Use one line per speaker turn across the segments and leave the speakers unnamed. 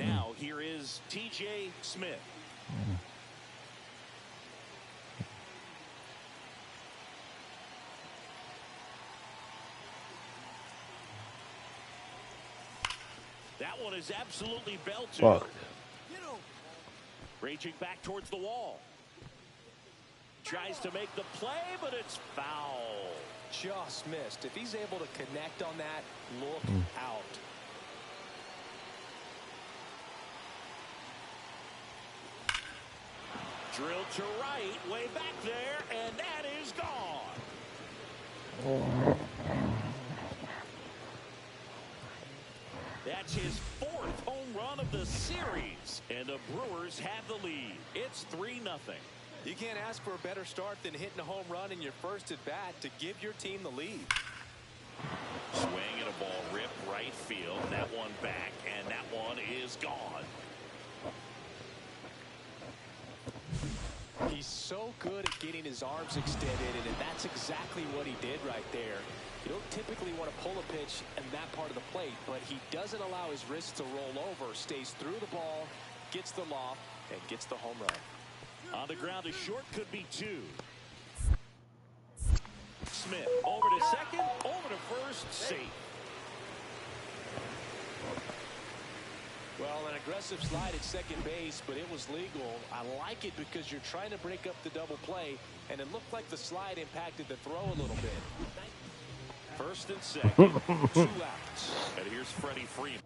now, here is T.J. Smith. That one is absolutely belted.
Fuck.
Raging back towards the wall. Tries to make the play, but it's foul.
Just missed. If he's able to connect on that, look out.
Drilled to right, way back there, and that is gone. That's his 4th home run of the series, and the Brewers have the lead. It's 3-0.
You can't ask for a better start than hitting a home run in your first at bat to give your team the lead.
Swing and a ball ripped right field. That one back, and that one is gone.
He's so good at getting his arms extended, and that's exactly what he did right there. You don't typically want to pull a pitch in that part of the plate, but he doesn't allow his wrists to roll over, stays through the ball, gets the loft, and gets the home run.
On the ground, a short could be 2. Smith over to second, over to first, safe.
Well, an aggressive slide at second base, but it was legal. I like it because you're trying to break up the double play, and it looked like the slide impacted the throw a little bit.
First and second, 2 outs. And here's Freddie Freeman.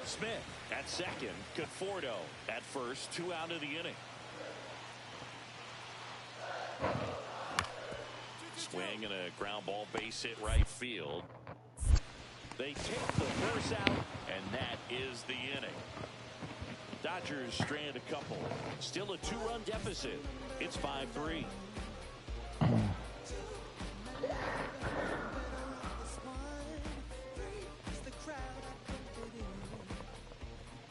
Smith at second, Conforto at first, 2 out of the inning. Swing and a ground ball base hit right field. They take the first out, and that is the inning. Dodgers strand a couple. Still a 2-run deficit. It's 5-3.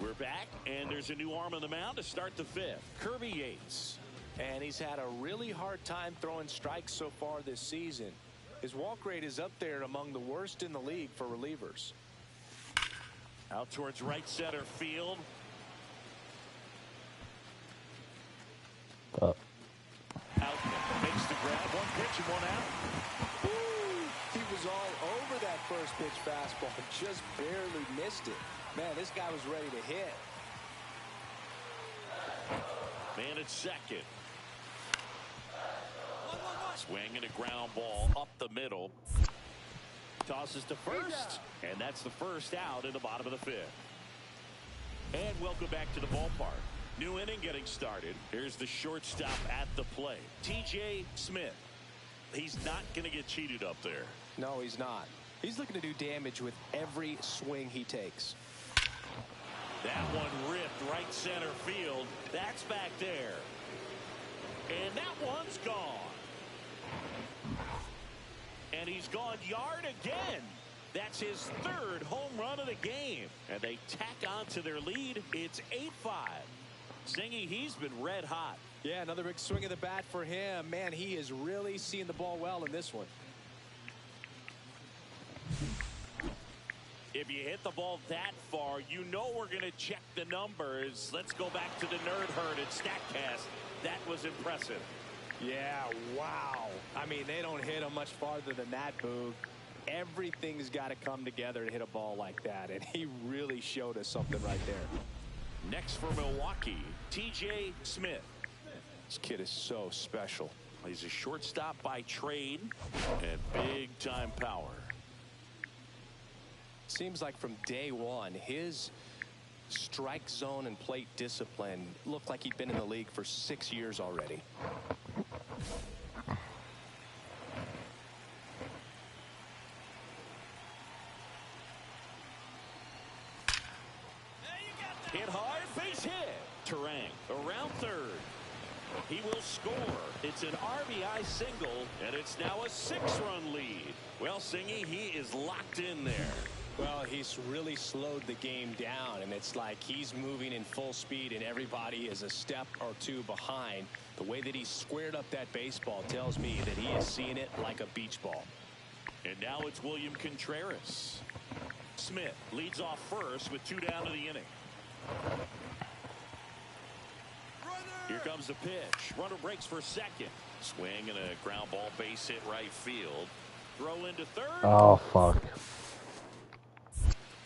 We're back, and there's a new arm on the mound to start the 5th. Kirby Yates.
And he's had a really hard time throwing strikes so far this season. His walk rate is up there among the worst in the league for relievers.
Out towards right center field.
Up.
Out makes the grab. 1 pitch and 1 out.
Woo! He was all over that first pitch fastball, just barely missed it. Man, this guy was ready to hit.
Man at second. Swing and a ground ball up the middle. Tosses to first, and that's the first out in the bottom of the 5th. And welcome back to the ballpark. New inning getting started. Here's the shortstop at the plate, T.J. Smith. He's not going to get cheated up there.
No, he's not. He's looking to do damage with every swing he takes.
That one ripped right center field. That's back there. And that one's gone. And he's gone yard again. That's his 3rd home run of the game. And they tack on to their lead. It's 8-5. Singy, he's been red hot.
Yeah, another big swing of the bat for him. Man, he is really seeing the ball well in this one.
If you hit the ball that far, you know we're going to check the numbers. Let's go back to the nerd herd at StatCast. That was impressive.
Yeah, wow. I mean, they don't hit him much farther than that, Boog. Everything's got to come together to hit a ball like that, and he really showed us something right there.
Next for Milwaukee, T.J. Smith.
This kid is so special.
He's a shortstop by trade and big-time power.
Seems like from day one, his strike zone and plate discipline looked like he'd been in the league for 6 years already.
Around third. He will score. It's an RBI single, and it's now a 6-run lead. Well, Singy, he is locked in there.
Well, he's really slowed the game down, and it's like he's moving in full speed, and everybody is a step or two behind. The way that he squared up that baseball tells me that he is seeing it like a beach ball.
And now it's William Contreras. Smith leads off first with 2 down to the inning. Here comes the pitch. Runner breaks for second. Swing and a ground ball, base hit right field. Throw into third.
Oh, fuck.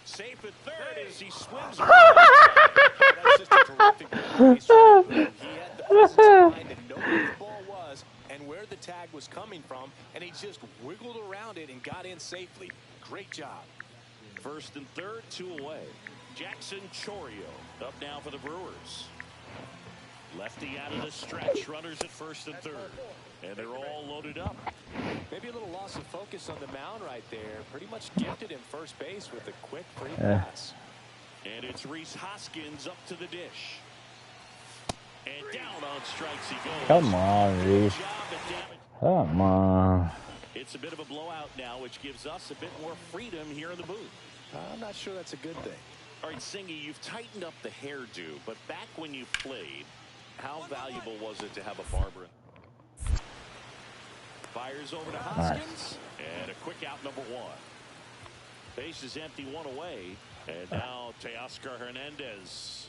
Safe at third as he swings.
That's just a terrific base running move. He had the presence of mind to know where the ball was and where the tag was coming from, and he just wiggled around it and got in safely. Great job.
First and third, 2 away. Jackson Chourio up now for the Brewers. Lefty out of the stretch. Runners at first and third. And they're all loaded up.
Maybe a little loss of focus on the mound right there. Pretty much gifted him first base with a quick free pass.
And it's Rhys Hoskins up to the dish. And down on strikes he goes.
Come on, Rhys. Come on.
It's a bit of a blowout now, which gives us a bit more freedom here in the booth.
I'm not sure that's a good thing.
All right, Singy, you've tightened up the hairdo, but back when you played, how valuable was it to have a barber? Fires over to Hoskins, and a quick out, number 1. Base is empty, 1 away, and now Teoscar Hernandez.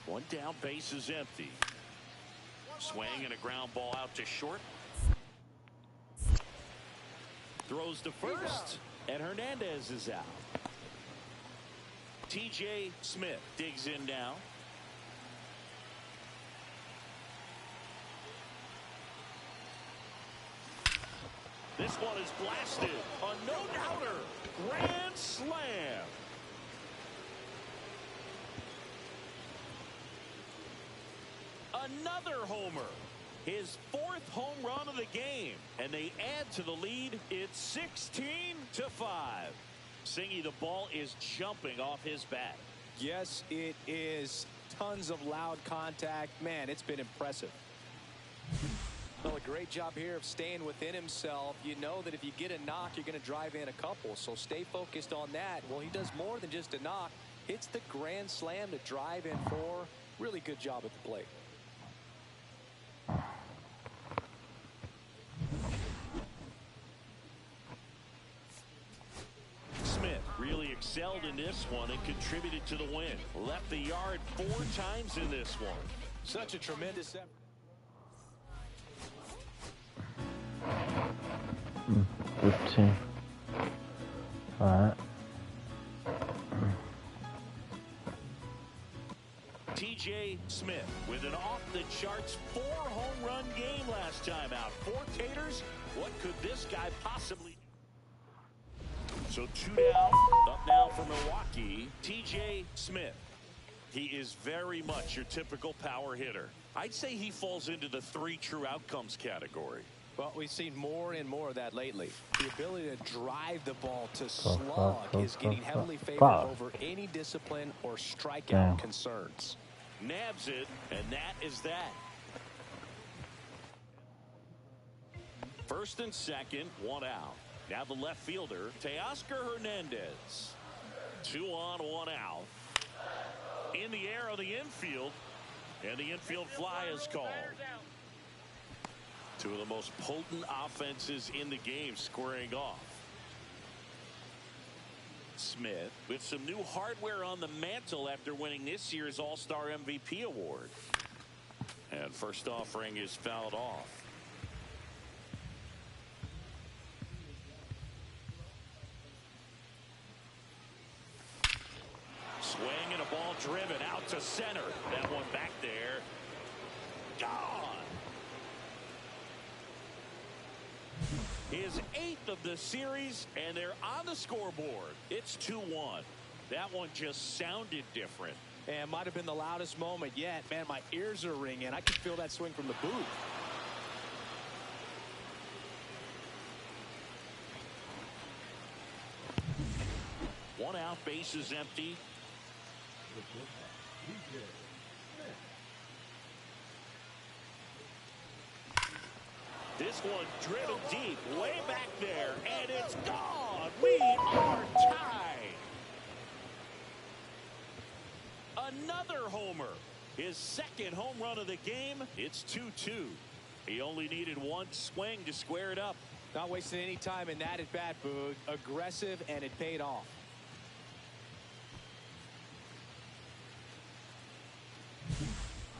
1 down, base is empty. Swing and a ground ball out to short. Throws to first, and Hernandez is out. T.J. Smith digs in now. This one is blasted. A no-doubter. Grand slam. Another homer. His 4th home run of the game. And they add to the lead. It's 16-5. Singy, the ball is jumping off his bat.
Yes, it is. Tons of loud contact. Man, it's been impressive. Well, a great job here of staying within himself. You know that if you get a knock, you're going to drive in a couple. So stay focused on that. Well, he does more than just a knock. Hits the grand slam to drive in 4. Really good job at the plate.
Smith really excelled in this one and contributed to the win. Left the yard 4 times in this one.
Such a tremendous effort.
15. All right.
T.J. Smith with an off-the-charts 4-home run game last time out. 4 taters. What could this guy possibly do? So 2 down. Up now for Milwaukee. T.J. Smith. He is very much your typical power hitter. I'd say he falls into the 3 true outcomes category.
Well, we've seen more and more of that lately. The ability to drive the ball to slog is getting heavily favored over any discipline or strikeout concerns.
Nabs it, and that is that. First and second, 1 out. Now the left fielder, Teoscar Hernandez. 2 on, 1 out. In the air of the infield, and the infield fly is called. 2 of the most potent offenses in the game squaring off. Smith with some new hardware on the mantle after winning this year's All-Star MVP award. And first offering is fouled off. Swing and a ball driven out to center. That one back there. Gone. His 8th of the series, and they're on the scoreboard. It's 2-1. That one just sounded different.
And might have been the loudest moment yet. Man, my ears are ringing. I can feel that swing from the booth.
One out, base is empty. This one driven deep, way back there, and it's gone. We are tied. Another homer. His second home run of the game. It's 2-2. He only needed one swing to square it up.
Not wasting any time in that at bat, Boog. Aggressive, and it paid off.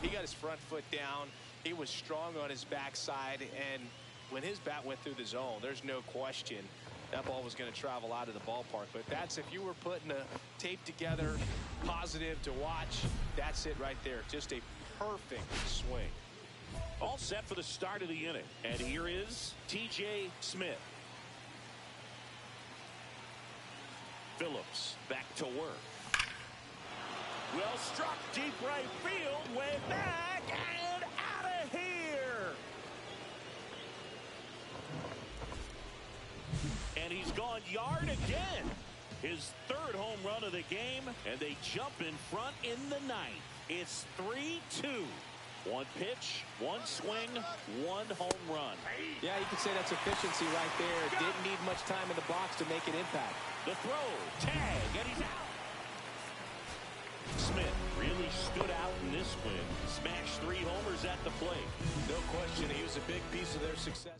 He got his front foot down. He was strong on his backside, and when his bat went through the zone, there's no question that ball was going to travel out of the ballpark. But that's, if you were putting a tape together, positive to watch, that's it right there. Just a perfect swing.
All set for the start of the inning. And here is T.J. Smith. Phillips back to work. Well struck, deep right field, way back, and out of here. And he's gone yard again. His third home run of the game, and they jump in front in the ninth. It's 3-2. One pitch, one swing, one home run.
Yeah, you can say that's efficiency right there. Didn't need much time in the box to make an impact.
The throw, tag, and he's out. Smith really stood out in this win. Smashed 3 homers at the plate.
No question, he was a big piece of their success.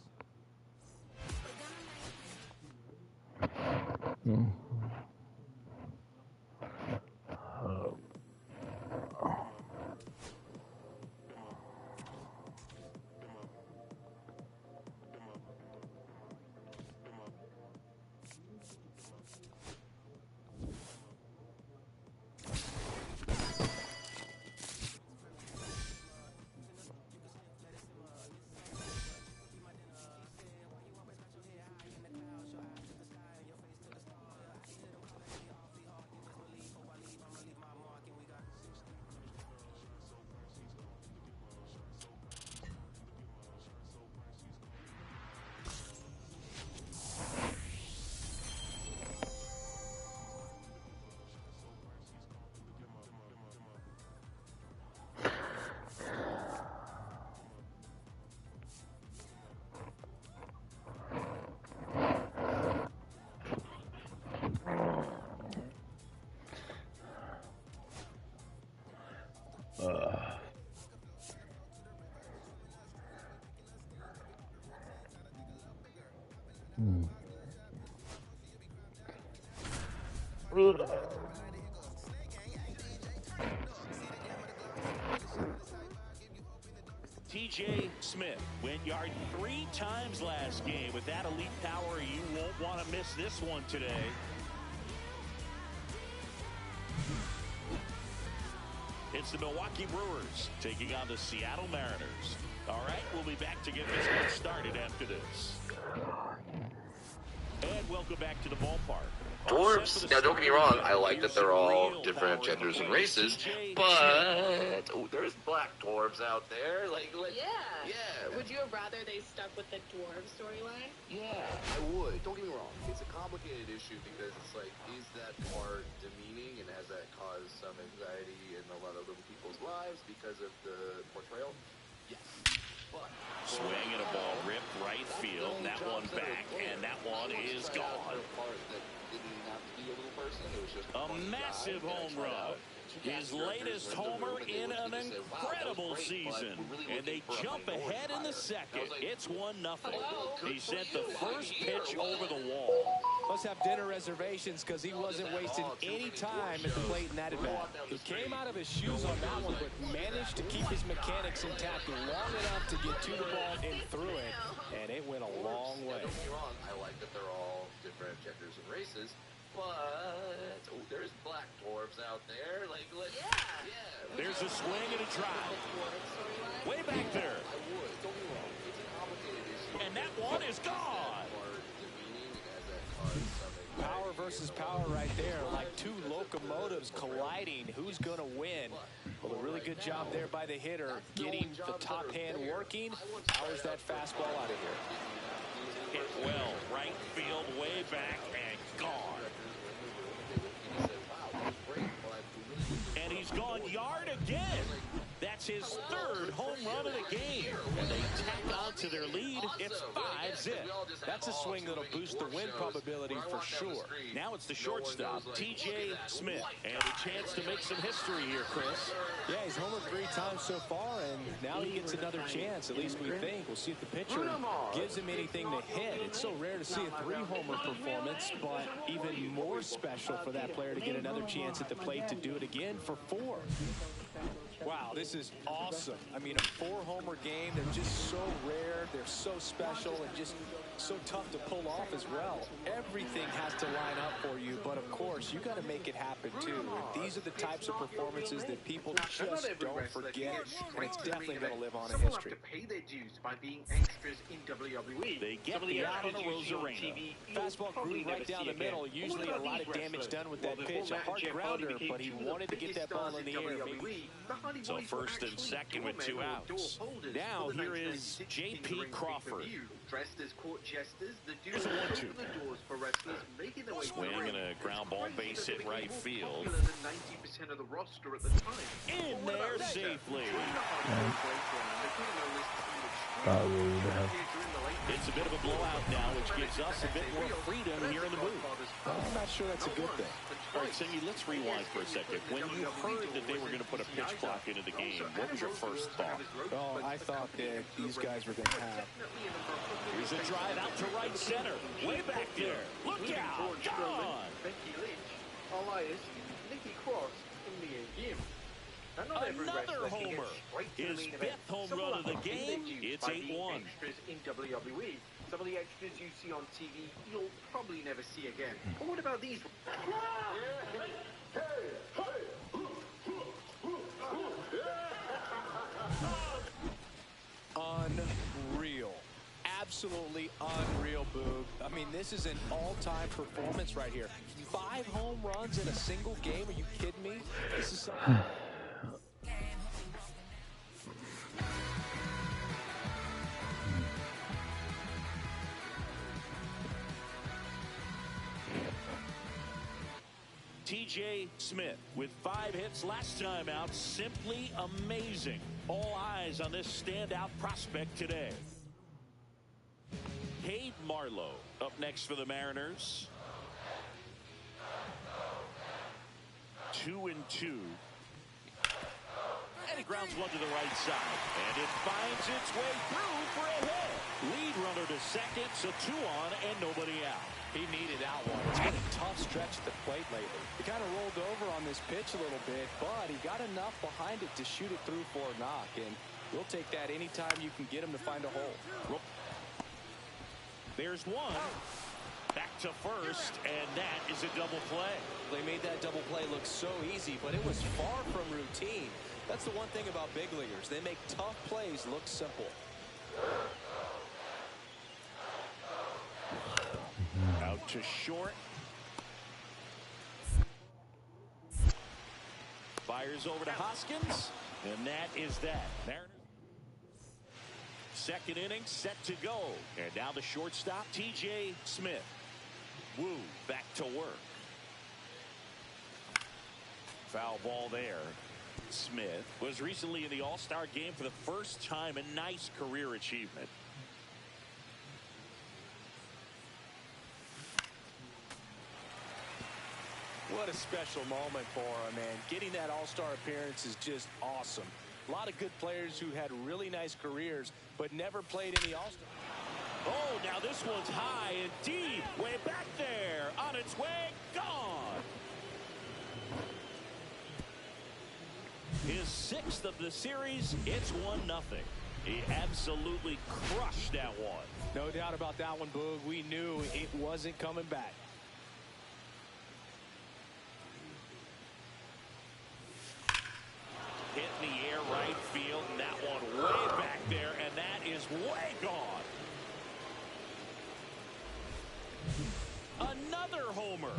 T.J. Smith went yard 3 times last game. With that elite power, you won't want to miss this one today. It's the Milwaukee Brewers taking on the Seattle Mariners. All right, we'll be back to get this one started after this. And welcome back to the ballpark.
Dwarves, now don't get me wrong, I like that they're all different genders and races, but there's black dwarves out there. Yeah.
Would you have rather they stuck with the dwarf storyline?
Yeah, I would. Don't get me wrong. It's a complicated issue because it's like, is that part demeaning and has that caused some anxiety in a lot of little people's lives because of the portrayal? Yes. But
swinging a ball ripped right field. That one back, and that one is gone. A massive home run. His latest homer in an incredible season. And they jump ahead in the second. It's 1-0. He sent the first pitch over the wall.
Must have dinner reservations because he wasn't wasting any time at the plate in that at-bat. He came out of his shoes on that one, but managed to keep his mechanics intact long enough to get to the ball and through it. And it went a long way.
Don't get me wrong, I like that they're all different genders and races. But there's black dwarves out there. Yeah.
There's a swing and a drive. Way back there.
I would. Don't get me wrong. It's a complicated issue.
And that one is gone.
Power versus power right there, like 2 locomotives colliding. Who's going to win? Well, a really good job there by the hitter, getting the top hand working. Powers that fastball out of here.
Hit well, right field, way back, and gone. And he's gone yard again. That's his 3rd home run of the game. And they tack on to their lead. It's 5-zip.
That's a swing that'll boost the win probability for sure.
Now it's the shortstop, T.J. Smith. And a chance to make some history here, Chris.
Yeah, he's homered 3 times so far, and now he gets another chance, at least we think. We'll see if the pitcher gives him anything to hit. It's so rare to see a 3-homer performance, but even more special for that player to get another chance at the plate to do it again for 4. Wow, this is awesome. I mean, a 4-homer game, they're just so rare, they're so special, and just so tough to pull off as well. Everything has to line up for you, but of course, you got to make it happen too. And these are the types of performances that people just don't forget, and it's definitely going to live on in history.
They get the out on a Rosarena.
Fastball grew right down the middle. Usually a lot of damage done with that pitch. A hard grounder, but he wanted to get that ball in the air.
So first and second with 2 outs. Now here is J.P. Crawford. Here's a 1-2. Swing and a ground ball base hit right field. In there safely. It's a bit of a blowout now, which gives us a bit more freedom here in the booth.
I'm not sure that's a good thing.
All right, Cindy, let's rewind for a second. When you heard that they were going to put a pitch clock into the game, what was your first thought?
Well, I thought that these guys were going to have.
Here's a drive out to right center. Way back there. Look out. Gone. Another homer. His 5th home run of the game. It's 8-1.
Some of the extras you see on TV, you'll probably never see again. But what about these?
Unreal. Absolutely unreal, Boog. I mean, this is an all-time performance right here. 5 home runs in a single game. Are you kidding me? This is something.
T.J. Smith with 5 hits last time out. Simply amazing. All eyes on this standout prospect today. Cade Marlowe up next for the Mariners. 2-2. And he grounds one to the right side. And it finds its way through for a hit. Lead runner to second, so 2 on and nobody out.
He needed that one. It's been a tough stretch at the plate lately. He kind of rolled over on this pitch a little bit, but he got enough behind it to shoot it through for a knock. And we'll take that anytime you can get him to find a hole.
There's one. Back to first, and that is a double play.
They made that double play look so easy, but it was far from routine. That's the one thing about big leaguers. They make tough plays look simple.
Out to short. Fires over to Hoskins, and that is that. Mariners. Second inning set to go. And now the shortstop, T.J. Smith. Woo, back to work. Foul ball there. Smith was recently in the All-Star game for the first time. A nice career achievement.
What a special moment for him, man. Getting that All-Star appearance is just awesome. A lot of good players who had really nice careers, but never played in the All-Star.
Oh, now this one's high and deep. Way back there. On its way. Gone. His 6th of the series. It's 1-0. He absolutely crushed that one.
No doubt about that one, Boog. We knew it wasn't coming back.
Hit in the air right field, and that one way back there, and that is way gone. Another homer.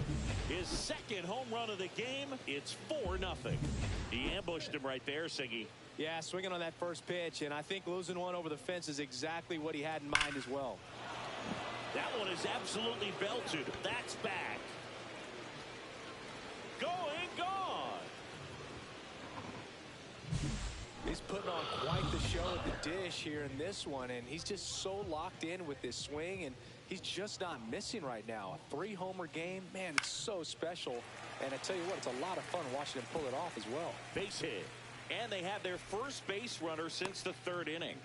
His 2nd home run of the game. It's 4-0. He ambushed him right there, Siggy.
Yeah, swinging on that first pitch, and I think losing one over the fence is exactly what he had in mind as well.
That one is absolutely belted. That's back. Going, gone.
He's putting on quite the show at the dish here in this one, and he's just so locked in with this swing, and he's just not missing right now. A 3-homer game, man, it's so special. And I tell you what, it's a lot of fun watching him pull it off as well.
Base hit. And they have their first base runner since the 3rd inning.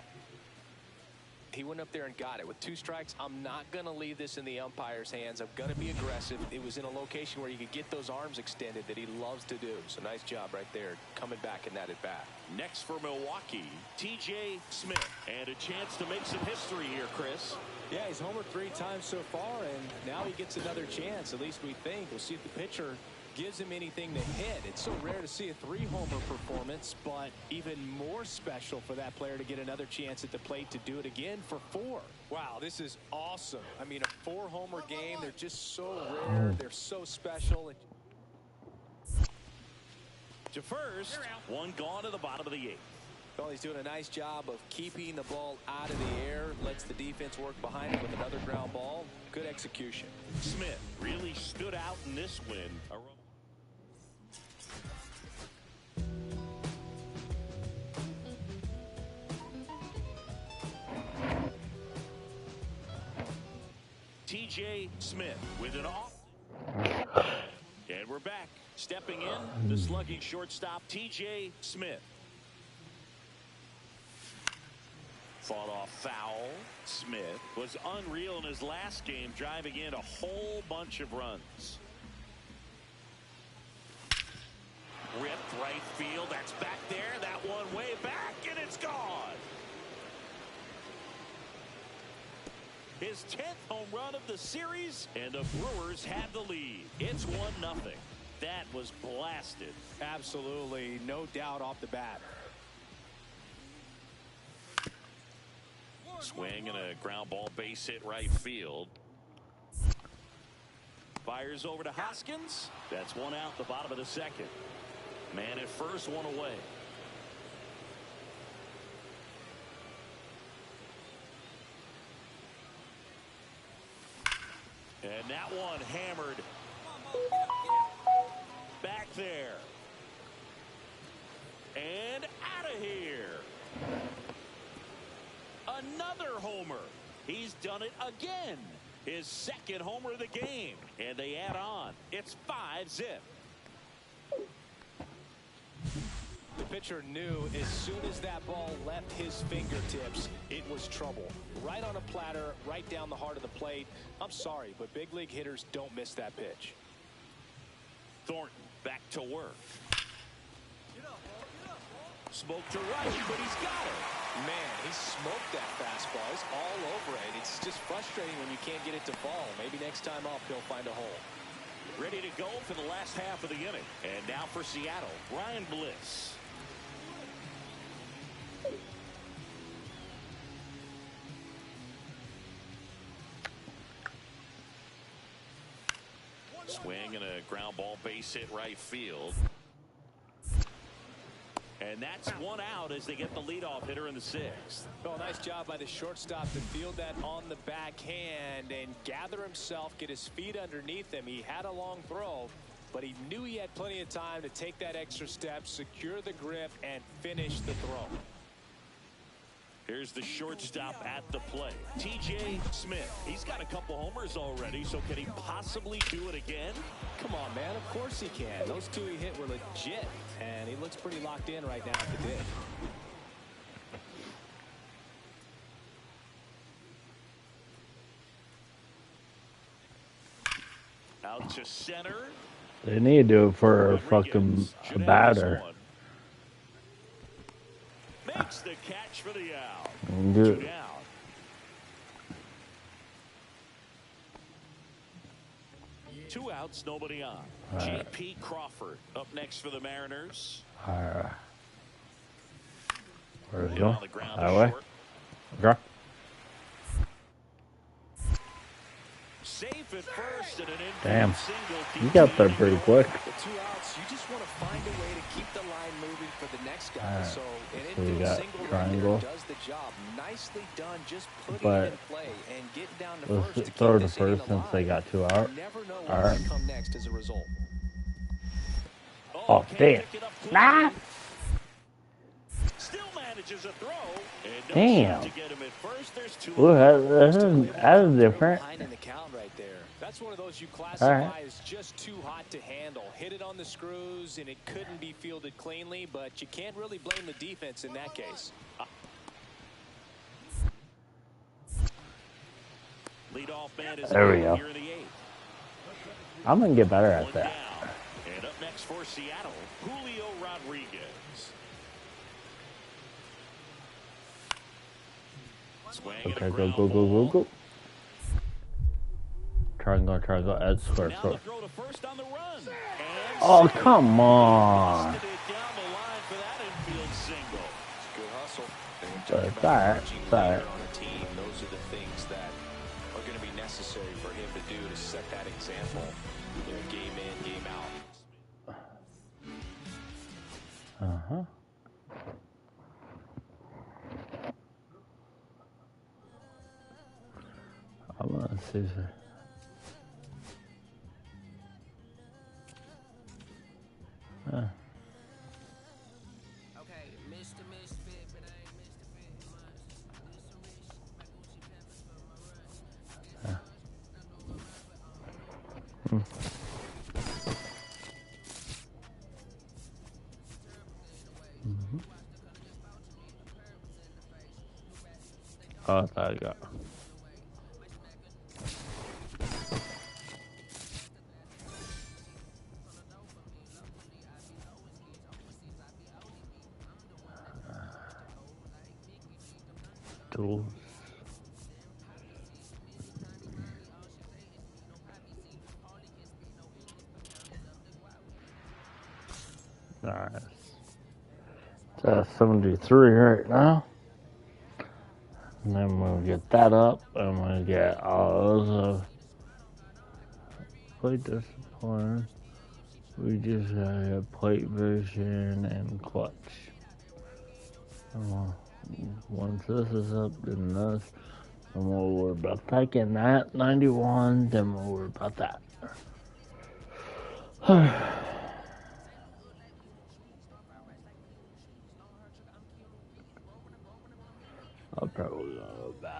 He went up there and got it. With 2 strikes, I'm not going to leave this in the umpire's hands. I'm going to be aggressive. It was in a location where you could get those arms extended that he loves to do. So nice job right there, coming back in that at-bat.
Next for Milwaukee, TJ Smith. And a chance to make some history here, Chris.
Yeah, he's homered 3 times so far, and now he gets another chance. At least we think. We'll see if the pitcher gives him anything to hit. It's so rare to see a 3-homer performance, but even more special for that player to get another chance at the plate to do it again for 4. Wow, this is awesome. I mean, a 4-homer game, they're just so rare. They're so special.
To first, 1 gone to the bottom of the 8th.
Well, he's doing a nice job of keeping the ball out of the air, lets the defense work behind him with another ground ball. Good execution.
Smith really stood out in this win. TJ Smith with an off. And we're back. Stepping in, the slugging shortstop, TJ Smith. Fought off foul. Smith was unreal in his last game, driving in a whole bunch of runs. Ripped right field. That's back there. That one way back, and it's gone. His 10th home run of the series, and the Brewers had the lead. It's 1-0. That was blasted.
Absolutely, no doubt off the bat.
Swing and a ground ball base hit right field. Fires over to Hoskins. That's 1 out, the bottom of the 2nd. Man at first, 1 away. And that one hammered back there. And out of here. Another homer. He's done it again. His 2nd homer of the game. And they add on. It's 5-0.
The pitcher knew as soon as that ball left his fingertips, it was trouble. Right on a platter, right down the heart of the plate. I'm sorry, but big league hitters don't miss that pitch.
Thornton back to work. Smoke to right, but he's got it.
Man, he smoked that fastball. He's all over it. It's just frustrating when you can't get it to fall. Maybe next time up he'll find a hole.
Ready to go for the last half of the inning. And now for Seattle, Ryan Bliss. Swing and a ground ball base hit right field. And that's 1 out as they get the leadoff hitter in the 6th.
Oh, nice job by the shortstop to field that on the backhand and gather himself, get his feet underneath him. He had a long throw, but he knew he had plenty of time to take that extra step, secure the grip, and finish the throw.
Here's the shortstop at the plate, TJ Smith. He's got a couple homers already, so can he possibly do it again?
Come on, man. Of course he can. Those 2 he hit were legit, and he looks pretty locked in right now at the dish.
Out to center.
They need to do it for a fucking batter.
Makes the catch for the out. 2 down. Two outs, nobody on. J.P. Crawford up next for the Mariners.
Where is he going? Highway. Okay.
Safe at first and an
Damn.
single.
You got there pretty quick.
The 2 outs, you just want to find a way to keep the line moving for the next guy.
Right.
So
So
an
we
infield
got
single
triangle.
right there does the job. Nicely done, just putting
But
it in play and getting down to
let's
first to keep
throw to
this inning
first since
alive.
they got 2 out.
You never know
All
what's
right.
going to come next as a result.
Oh,
can't
damn.
pick it up
Nah.
Still dodges a throw. And no
Damn.
shot to get him at first. There's two.
Ooh, that's different.
Behind in the count right there. That's one of those you
All
classify
right.
as just too hot to handle. Hit it on the screws, and it couldn't be fielded cleanly, but you can't really blame the defense in that case.
Leadoff man is
There we go.
here in the 8th.
I'm gonna get better at
One
that.
down. And up next for Seattle, Julio Rodriguez. Swing and a
Okay, go,
ground
go, go, go,
ball.
go. Try and go. Ed, score,
Now
score.
the throw to first on the run. And
Oh,
single.
come on.
Busted it down the line for that infield single.
It's good hustle. And when
It's
talking
all
about
right.
emerging
It's all right.
leader on a team, those are the things that are going to be necessary for him to do to set that example. You know, game in, game out.
Uh-huh. I'm gonna see.
Okay, Mr. Misfit, but I ain't Mr. Fit much. This a rich, my Gucci peppers for my rush.
Oh, that's how I got. Tools. Alright. It's at 73 right now. And then we'll get that up, and we'll get all those plate discipline. We just got plate vision and clutch. Once this is up, then this, then we'll worry about taking that 91, then we'll worry about that. I'll probably go back.